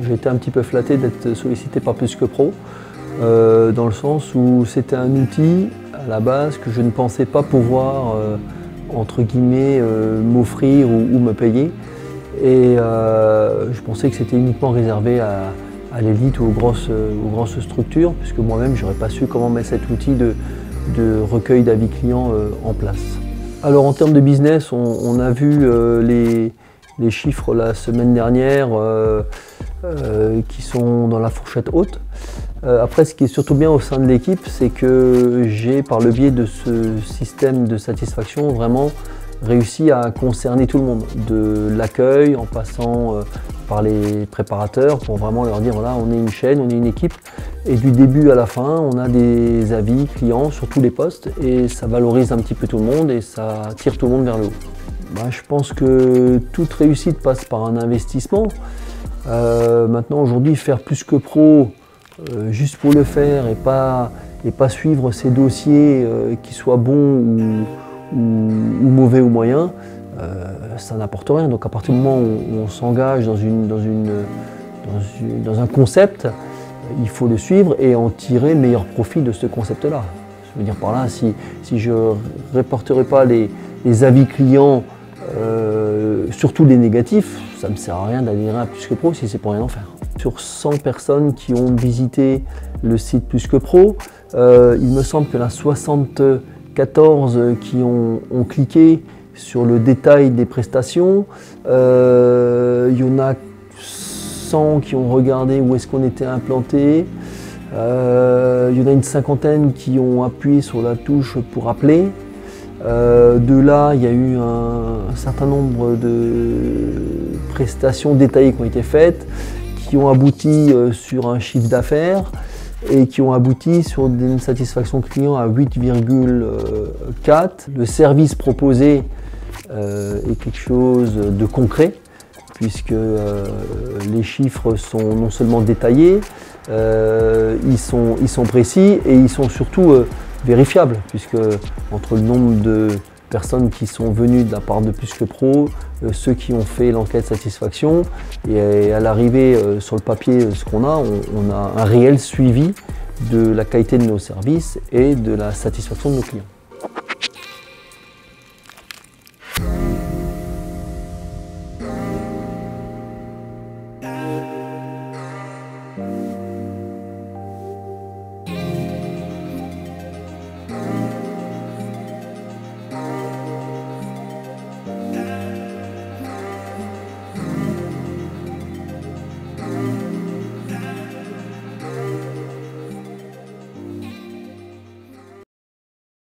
J'ai été un petit peu flatté d'être sollicité par Plus que Pro, dans le sens où c'était un outil à la base que je ne pensais pas pouvoir, entre guillemets, m'offrir ou me payer. Et je pensais que c'était uniquement réservé à l'élite ou aux grosses structures, puisque moi-même, je n'aurais pas su comment mettre cet outil de recueil d'avis clients en place. Alors en termes de business, on a vu les chiffres la semaine dernière qui sont dans la fourchette haute. Après, ce qui est surtout bien au sein de l'équipe, c'est que j'ai, par le biais de ce système de satisfaction, vraiment réussi à concerner tout le monde, de l'accueil en passant par les préparateurs pour vraiment leur dire voilà, on est une chaîne, on est une équipe et du début à la fin on a des avis clients sur tous les postes et ça valorise un petit peu tout le monde et ça tire tout le monde vers le haut. Je pense que toute réussite passe par un investissement. Maintenant aujourd'hui faire Plus que Pro juste pour le faire et pas suivre ces dossiers qui soient bons ou mauvais ou moyens, ça n'apporte rien. Donc à partir du moment où on s'engage dans un concept, il faut le suivre et en tirer le meilleur profit de ce concept-là. Je veux dire par là, si je ne réporterai pas les avis clients, surtout les négatifs, ça ne me sert à rien d'adhérer à Plus que Pro si c'est pour rien en faire. Sur 100 personnes qui ont visité le site Plus que Pro, il me semble qu'il y en a 74 qui ont cliqué sur le détail des prestations. Il y en a 100 qui ont regardé où est-ce qu'on était implanté. Il y en a une cinquantaine qui ont appuyé sur la touche pour appeler. De là, il y a eu un certain nombre de prestations détaillées qui ont été faites, qui ont abouti sur un chiffre d'affaires et qui ont abouti sur une satisfaction client à 8,4. Le service proposé est quelque chose de concret, puisque les chiffres sont non seulement détaillés, ils sont précis et ils sont surtout vérifiables, puisque entre le nombre de personnes qui sont venues de la part de Plus que Pro, ceux qui ont fait l'enquête satisfaction, et à l'arrivée sur le papier, ce qu'on a, on a un réel suivi de la qualité de nos services et de la satisfaction de nos clients.